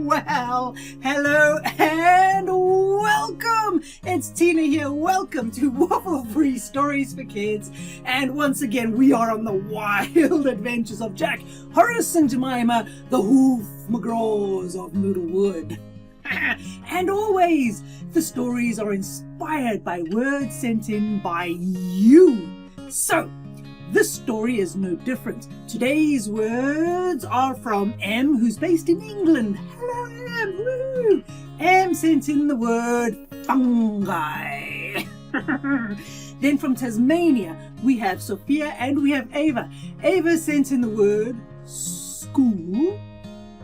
Well, hello and welcome! It's Tina here. Welcome to Waffle-Free Stories for Kids. And once again, we are on the wild adventures of Jack, Horace and Gemima, the Hoofmagraws of 盛. And always, the stories are inspired by words sent in by you. So, this story is no different. Today's words are from M, who's based in England. Hello, M. Woo! M sent in the word fungi. Then from Tasmania, we have Sophia and we have Ava. Ava sent in the word school.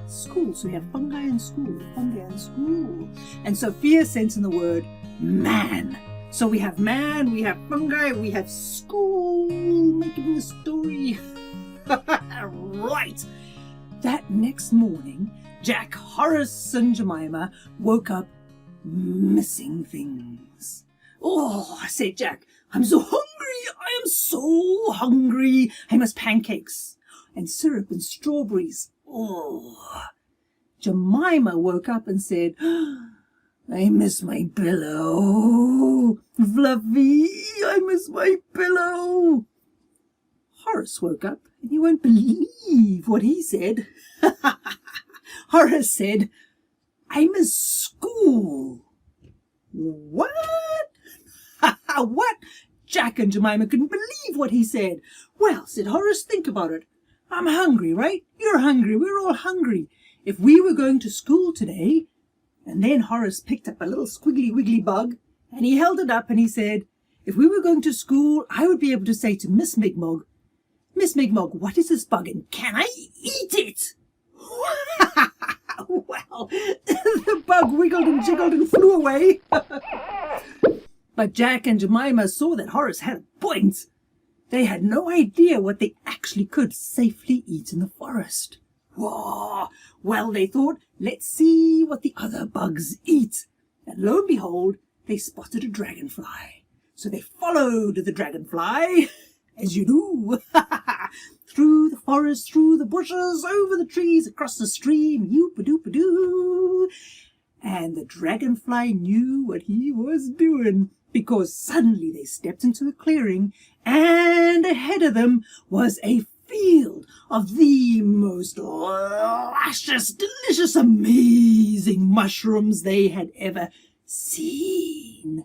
School. So we have fungi and school. Fungi and school. And Sophia sent in the word man. So we have man, we have fungi, we have school, making the story. Right. That next morning, Jack, Horace and Gemima woke up missing things. Oh, said Jack, I'm so hungry, I am so hungry. I must pancakes and syrup and strawberries. Oh. Gemima woke up and said, I miss my pillow. Fluffy, I miss my pillow. Horace woke up and you won't believe what he said. Horace said, I miss school. What? What? Jack and Gemima couldn't believe what he said. Well, said Horace, think about it. I'm hungry, right? You're hungry. We're all hungry. If we were going to school today, and then Horace picked up a little squiggly wiggly bug and he held it up and he said, if we were going to school, I would be able to say to Miss 盛, Miss 盛, what is this bug and can I eat it? Well, the bug wiggled and jiggled and flew away. But Jack and Gemima saw that Horace had a point. They had no idea what they actually could safely eat in the forest. Whoa. Well, they thought, let's see what the other bugs eat. And lo and behold, they spotted a dragonfly. So they followed the dragonfly, as you do, through the forest, through the bushes, over the trees, across the stream, yoop-a-doop-a-doo. And the dragonfly knew what he was doing, because suddenly they stepped into a clearing, and ahead of them was a field of the most luscious, delicious, amazing mushrooms they had ever seen.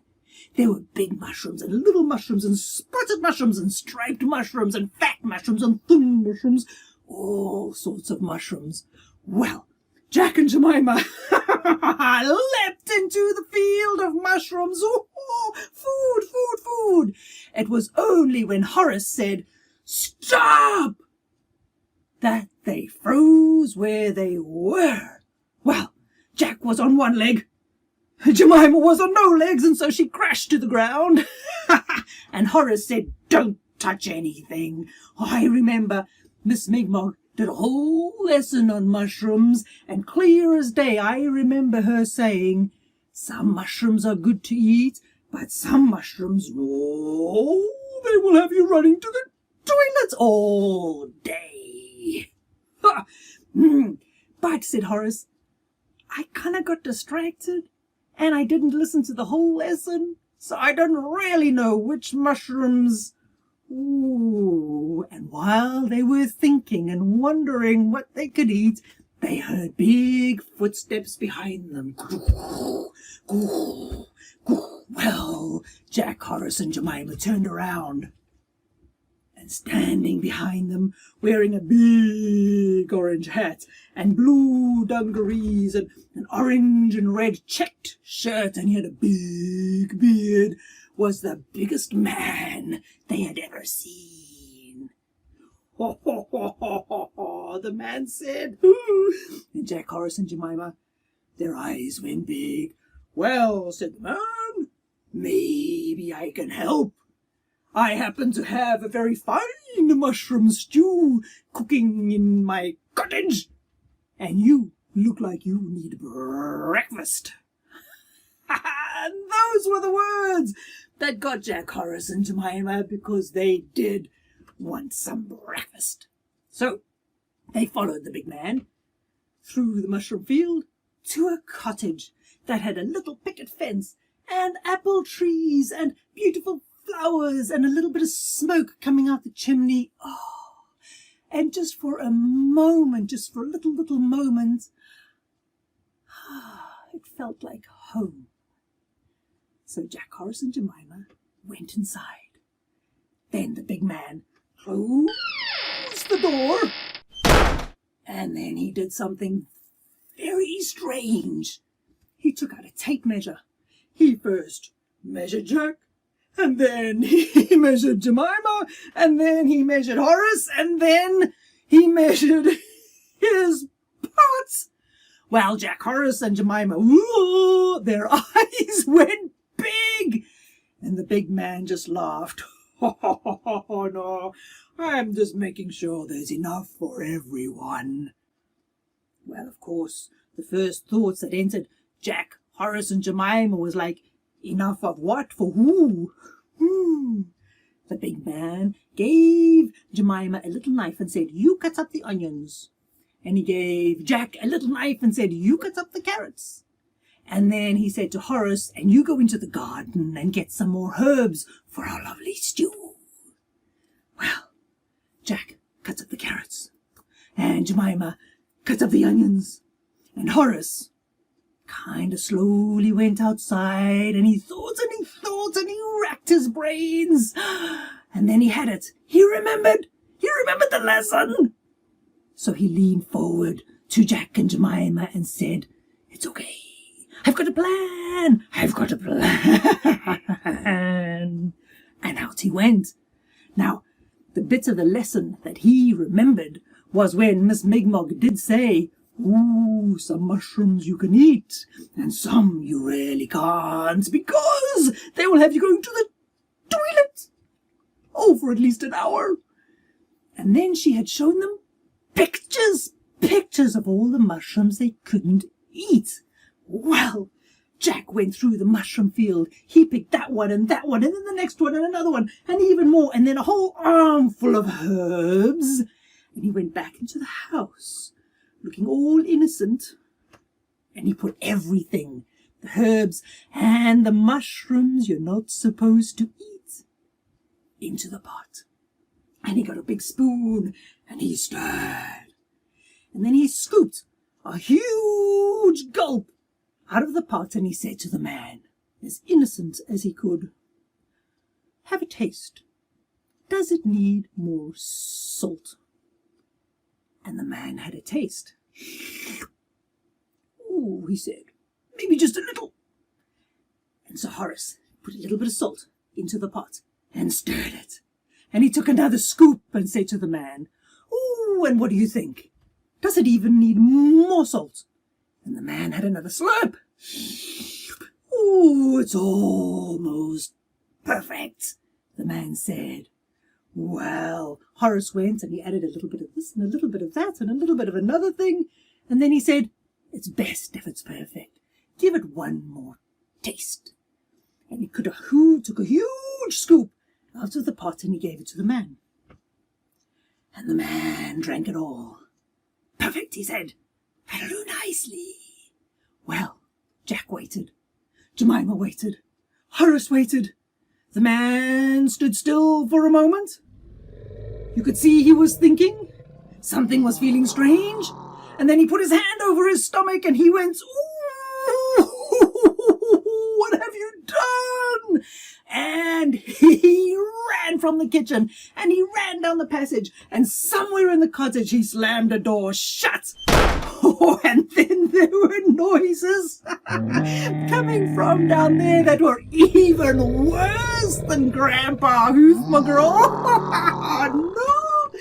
There were big mushrooms and little mushrooms and spotted mushrooms and striped mushrooms and fat mushrooms and thin mushrooms, all sorts of mushrooms. Well, Jack and Gemima leapt into the field of mushrooms. Oh, food, food, food. It was only when Horace said, stop! That they froze where they were. Well, Jack was on one leg, Gemima was on no legs, and so she crashed to the ground. And Horace said, don't touch anything. I remember Miss 盛 did a whole lesson on mushrooms, and clear as day I remember her saying, some mushrooms are good to eat, but some mushrooms, no, they will have you running to the toilets all day. But, said Horace, I kind of got distracted and I didn't listen to the whole lesson, so I don't really know which mushrooms. Ooh. And while they were thinking and wondering what they could eat, they heard big footsteps behind them. Well, Jack, Horace and Gemima turned around. And standing behind them, wearing a big orange hat and blue dungarees and an orange and red checked shirt, and he had a big beard, was the biggest man they had ever seen. Ho, ho, ho, ho, ho, ho, the man said. And Jack, Horace and Gemima, their eyes went big. Well, said the man, maybe I can help. I happen to have a very fine mushroom stew cooking in my cottage, and you look like you need breakfast. And those were the words that got Jack, Horace and Gemima, because they did want some breakfast. So they followed the big man through the mushroom field, to a cottage that had a little picket fence and apple trees and beautiful flowers and a little bit of smoke coming out the chimney. Oh, and just for a moment, just for a little moment, it felt like home. So Jack, Horace and Gemima went inside. Then the big man closed the door, and then he did something very strange. He took out a tape measure. He first measured Jack, and then he measured Gemima, and then he measured Horace, and then he measured his parts. Well, Jack, Horace and Gemima, whoa, their eyes went big, and the big man just laughed. Oh, no, I'm just making sure there's enough for everyone. Well, of course, the first thoughts that entered Jack, Horace and Gemima was like, enough of what? For who? The big man gave Gemima a little knife and said, you cut up the onions. And he gave Jack a little knife and said, you cut up the carrots. And then he said to Horace, and you go into the garden and get some more herbs for our lovely stew. Well, Jack cuts up the carrots, and Gemima cuts up the onions, and Horace kind of slowly went outside, and he thought and he thought and he racked his brains, and then he had it. He remembered the lesson. So he leaned forward to Jack and Gemima and said, it's okay. I've got a plan. I've got a plan. And out he went. Now, the bit of the lesson that he remembered was when Miss Mi'kmaq did say, ooh, some mushrooms you can eat, and some you really can't, because they will have you going to the toilet. Oh, for at least an hour. And then she had shown them pictures of all the mushrooms they couldn't eat. Well, Jack went through the mushroom field. He picked that one, and then the next one, and another one, and even more, and then a whole armful of herbs. And he went back into the house, looking all innocent, and he put everything, the herbs and the mushrooms you're not supposed to eat, into the pot. And he got a big spoon, and he stirred. And then he scooped a huge gulp out of the pot, and he said to the man, as innocent as he could, have a taste. Does it need more salt? And the man had a taste. Ooh, he said, maybe just a little. And so Horace put a little bit of salt into the pot and stirred it. And he took another scoop and said to the man, ooh, and what do you think? Does it even need more salt? And the man had another slurp. Ooh, it's almost perfect, the man said. Well, Horace went and he added a little bit of this and a little bit of that and a little bit of another thing. And then he said, it's best if it's perfect. Give it one more taste. And he took a huge scoop out of the pot and he gave it to the man. And the man drank it all. Perfect, he said. That'll do nicely. Well, Jack waited. Gemima waited. Horace waited. The man stood still for a moment. You could see he was thinking. Something was feeling strange. And then he put his hand over his stomach and he went, ooh, what have you done? And he ran from the kitchen and he ran down the passage and somewhere in the cottage he slammed a door shut. Oh, and then there were noises coming from down there that were even worse than Grandpa Hoofmagraw. No!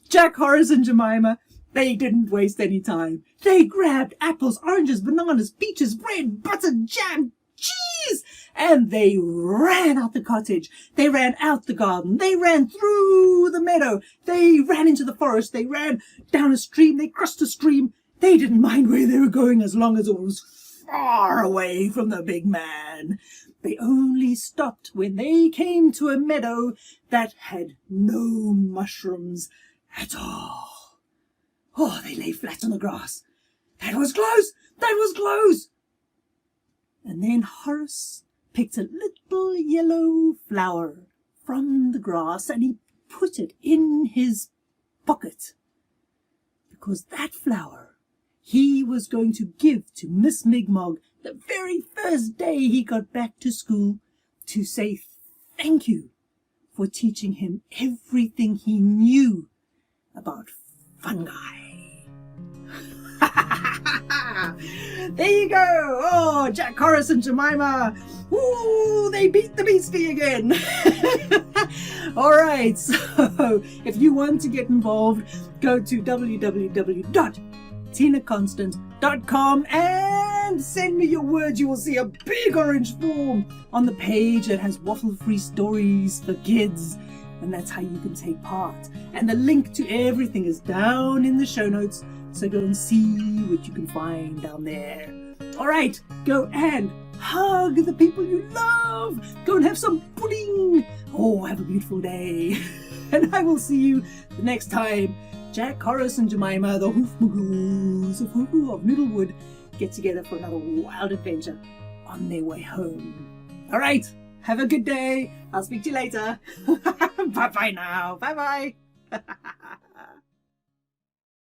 Jack, Horace and Gemima, they didn't waste any time. They grabbed apples, oranges, bananas, peaches, bread, butter, jam, cheese, and they ran out the cottage. They ran out the garden. They ran through the meadow. They ran into the forest. They ran down a stream. They crossed a stream. They didn't mind where they were going as long as it was far away from the big man. They only stopped when they came to a meadow that had no mushrooms at all. Oh, they lay flat on the grass. That was close! That was close! And then Horace picked a little yellow flower from the grass and he put it in his pocket. Because that flower he was going to give to Miss Mi'kmaq the very first day he got back to school to say thank you for teaching him everything he knew about fungi. There you go! Oh, Jack, Horace and Gemima! Ooh, they beat the beastie again! Alright, so if you want to get involved, go to www.tinakonstant.com and send me your words. You will see a big orange form on the page that has waffle-free stories for kids. And that's how you can take part. And the link to everything is down in the show notes. So go and see what you can find down there. All right, go and hug the people you love. Go and have some pudding. Oh, have a beautiful day. And I will see you the next time Jack, Horace and Gemima, the Hoofmagraws of Middlewood, get together for another wild adventure on their way home. All right, have a good day. I'll speak to you later. Bye-bye now. Bye-bye.